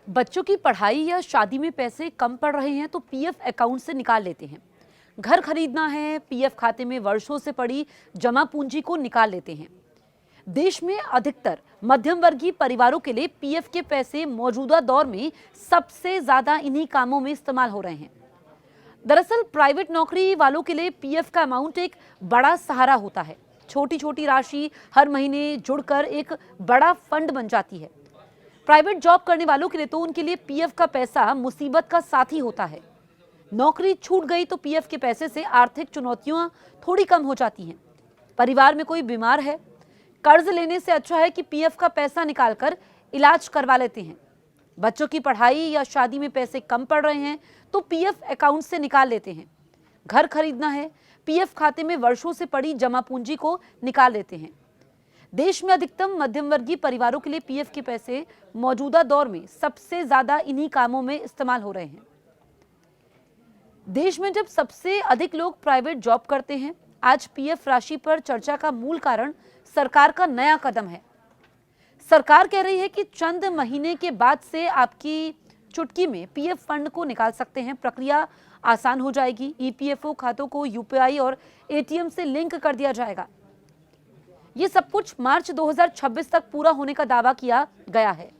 बच्चों की पढ़ाई या शादी में पैसे कम पड़ रहे हैं तो पीएफ अकाउंट से निकाल लेते हैं। घर खरीदना है, पीएफ खाते में वर्षों से पड़ी जमा पूंजी को निकाल लेते हैं। देश में अधिकतर मध्यम वर्गीय परिवारों के लिए पीएफ के पैसे मौजूदा दौर में सबसे ज्यादा इन्हीं कामों में इस्तेमाल हो रहे हैं। दरअसल प्राइवेट नौकरी वालों के लिए पीएफ का अमाउंट एक बड़ा सहारा होता है। छोटी छोटी राशि हर महीने जुड़कर एक बड़ा फंड बन जाती है। प्राइवेट जॉब करने वालों के लिए तो उनके लिए पीएफ का पैसा मुसीबत का साथी होता है। नौकरी छूट गई तो पीएफ के पैसे से आर्थिक चुनौतियां थोड़ी कम हो जाती हैं। परिवार में कोई बीमार है, कर्ज लेने से अच्छा है कि पीएफ का पैसा निकालकर इलाज करवा लेते हैं। बच्चों की पढ़ाई या शादी में पैसे कम पड़ रहे हैं तो पीएफ अकाउंट से निकाल लेते हैं। घर खरीदना है, पीएफ खाते में वर्षों से पड़ी जमा पूंजी को निकाल लेते हैं। देश में अधिकतम मध्यम वर्गीय परिवारों के लिए पीएफ के पैसे मौजूदा दौर में सबसे ज्यादा इन्हीं कामों में इस्तेमाल हो रहे हैं। देश में जब सबसे अधिक लोग प्राइवेट जॉब करते हैं, आज पीएफ राशि पर चर्चा का मूल कारण सरकार का नया कदम है। सरकार कह रही है कि चंद महीने के बाद से आपकी चुटकी में पीएफ फंड को निकाल सकते हैं। प्रक्रिया आसान हो जाएगी। ईपीएफओ खातों को यूपीआई और एटीएम से लिंक कर दिया जाएगा। ये सब कुछ मार्च 2026 तक पूरा होने का दावा किया गया है।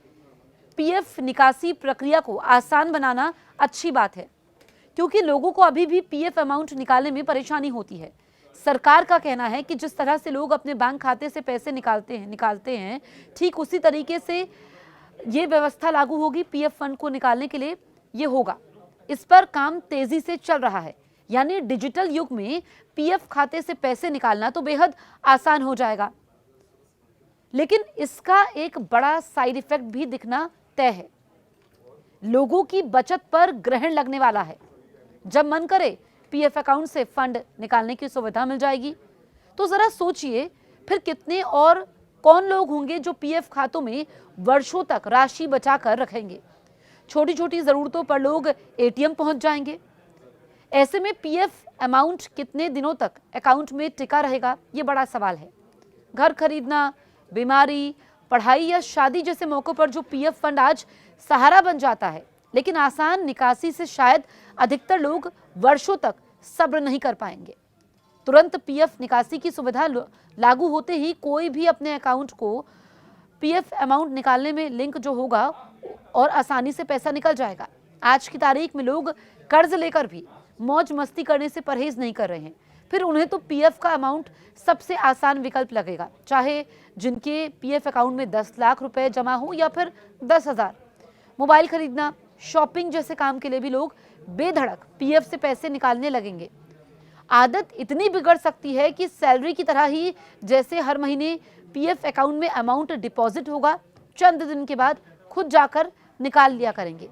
पीएफ निकासी प्रक्रिया को आसान बनाना अच्छी बात है, क्योंकि लोगों को अभी भी पीएफ अमाउंट निकालने में परेशानी होती है। सरकार का कहना है कि जिस तरह से लोग अपने बैंक खाते से पैसे निकालते हैं, ठीक उसी तरीके से ये व्यवस्था लागू होगी। पीएफ फंड को निकालने के लिए ये होगा। इस पर काम तेजी से चल रहा है, यानी डिजिटल युग में पीएफ खाते से पैसे निकालना तो बेहद आसान हो जाएगा। लेकिन इसका एक बड़ा साइड इफेक्ट भी दिखना तय है। लोगों की बचत पर ग्रहण लगने वाला है। जब मन करे पीएफ अकाउंट से फंड निकालने की सुविधा मिल जाएगी, तो जरा सोचिए फिर कितने और कौन लोग होंगे जो पीएफ खातों में वर्षों तक राशि बचाकर रखेंगे। छोटी छोटी जरूरतों पर लोग एटीएम पहुंच जाएंगे। ऐसे में पीएफ अमाउंट कितने दिनों तक अकाउंट में टिका रहेगा, ये बड़ा सवाल है। घर खरीदना, बीमारी, पढ़ाई या शादी जैसे मौकों पर जो पीएफ फंड आज सहारा बन जाता है, लेकिन आसान निकासी से शायद अधिकतर लोग वर्षों तक सब्र नहीं कर पाएंगे। तुरंत पीएफ निकासी की सुविधा लागू होते ही कोई भी अपने अकाउंट को पीएफ अमाउंट निकालने में लिंक जो होगा और आसानी से पैसा निकल जाएगा। आज की तारीख में लोग कर्ज लेकर भी मौज मस्ती करने से परहेज नहीं कर रहे हैं। फिर उन्हें तो पीएफ का अमाउंट सबसे आसान विकल्प लगेगा, चाहे जिनके पीएफ अकाउंट में 10 लाख रुपए जमा हो या फिर 10,000। मोबाइल खरीदना, शॉपिंग जैसे काम के लिए भी लोग बेधड़क पीएफ से पैसे निकालने लगेंगे। आदत इतनी बिगड़ सकती है कि सैलरी की तरह ही जैसे हर महीने पीएफ अकाउंट में अमाउंट डिपॉजिट होगा, चंद दिन के बाद खुद जाकर निकाल लिया करेंगे।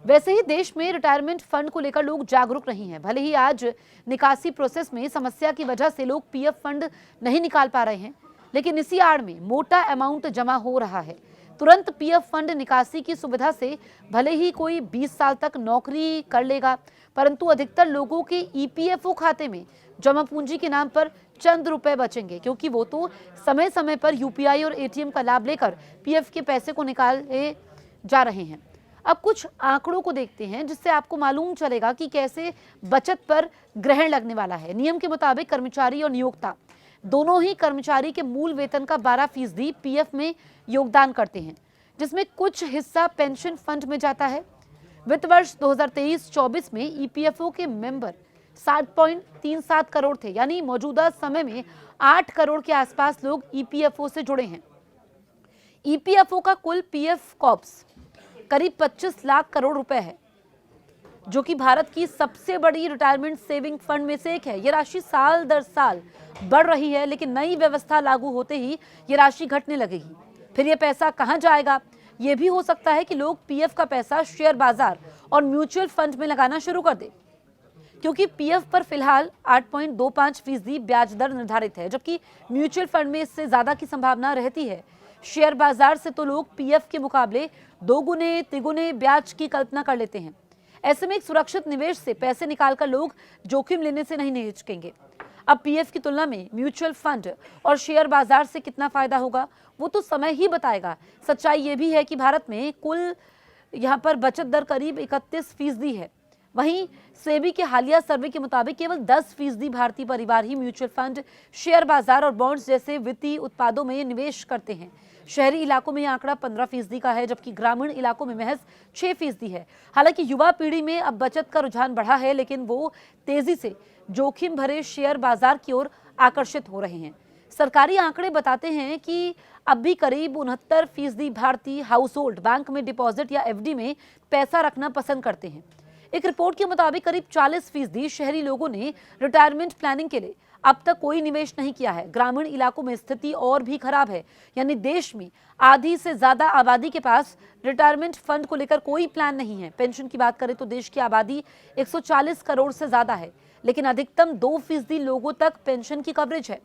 वैसे ही देश में रिटायरमेंट फंड को लेकर लोग जागरूक नहीं हैं। भले ही आज निकासी प्रोसेस में समस्या की वजह से लोग पीएफ फंड नहीं निकाल पा रहे हैं, लेकिन इसी आड़ में मोटा अमाउंट जमा हो रहा है। तुरंत पीएफ फंड निकासी की सुविधा से भले ही कोई 20 साल तक नौकरी कर लेगा, परंतु अधिकतर लोगों के ईपीएफओ खाते में जमा पूंजी के नाम पर चंद रुपए बचेंगे, क्योंकि वो तो समय समय पर यूपीआई और एटीएम का लाभ लेकर पीएफ के पैसे को निकाले जा रहे हैं। अब कुछ आंकड़ों को देखते हैं, जिससे आपको मालूम चलेगा कि कैसे बचत पर ग्रहण लगने वाला है। नियम के मुताबिक कर्मचारी और नियोक्ता दोनों ही कर्मचारी के मूल वेतन का 12% पीएफ में योगदान करते हैं, जिसमें कुछ हिस्सा पेंशन फंड में जाता है। वित्त वर्ष 2023-24 में ईपीएफओ के मेंबर 7.37 करोड़ थे, यानी मौजूदा समय में 8 करोड़ के आसपास लोग ईपीएफओ से जुड़े हैं। ईपीएफओ का कुल पीएफ कॉर्प्स करीब 25 लाख करोड़ रुपए है, जो कि भारत की सबसे बड़ी रिटायरमेंट सेविंग फंड में से एक है। ये राशि साल दर साल बढ़ रही है, लेकिन नई व्यवस्था लागू होते ही ये राशि घटने लगेगी। फिर ये पैसा कहां जाएगा? ये भी हो सकता है कि लोग पीएफ का पैसा शेयर बाजार और म्यूचुअल फंड में लगाना शुरू कर दे, क्योंकि पीएफ पर फिलहाल 8.25% ब्याज दर निर्धारित है, जबकि म्यूचुअल फंड में इससे ज्यादा की संभावना रहती है। शेयर बाजार से तो लोग पीएफ के मुकाबले दोगुने तिगुने ब्याज की कल्पना कर लेते हैं। ऐसे में एक सुरक्षित निवेश से पैसे निकालकर लोग जोखिम लेने से नहीं हिचकेंगे। अब पीएफ की तुलना में म्यूचुअल फंड और शेयर बाजार से कितना फायदा होगा, वो तो समय ही बताएगा। सच्चाई ये भी है कि भारत में कुल यहाँ पर बचत दर करीब 31% है। वहीं सेबी के हालिया सर्वे के मुताबिक केवल 10% भारतीय परिवार ही म्यूचुअल फंड, शेयर बाजार और बॉन्ड्स जैसे वित्तीय उत्पादों में निवेश करते हैं। शहरी इलाकों में यह आंकड़ा 15% का है, जबकि ग्रामीण इलाकों में महज 6% है। हालांकि युवा पीढ़ी में अब बचत का रुझान बढ़ा है, लेकिन वो तेजी से जोखिम भरे शेयर बाजार की ओर आकर्षित हो रहे हैं। सरकारी आंकड़े बताते हैं कि अब भी करीब 69% भारतीय हाउस होल्ड बैंक में डिपॉजिट या एफडी में पैसा रखना पसंद करते हैं। एक रिपोर्ट के मुताबिक करीब 40% शहरी लोगों ने रिटायरमेंट प्लानिंग के लिए अब तक कोई निवेश नहीं किया है। ग्रामीण इलाकों में स्थिति और भी खराब है, यानी देश में आधी से ज्यादा आबादी के पास रिटायरमेंट फंड को लेकर कोई प्लान नहीं है। पेंशन की बात करें तो देश की आबादी 140 करोड़ से ज्यादा है, लेकिन अधिकतम 2% लोगों तक पेंशन की कवरेज है।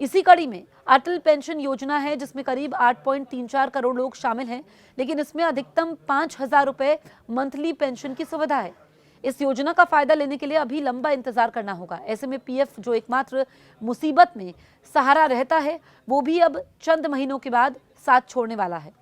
इसी कड़ी में अटल पेंशन योजना है, जिसमें करीब 8.34 करोड़ लोग शामिल हैं, लेकिन इसमें अधिकतम 5,000 रुपए मंथली पेंशन की सुविधा है। इस योजना का फायदा लेने के लिए अभी लंबा इंतजार करना होगा। ऐसे में पीएफ, जो एकमात्र मुसीबत में सहारा रहता है, वो भी अब चंद महीनों के बाद साथ छोड़ने वाला है।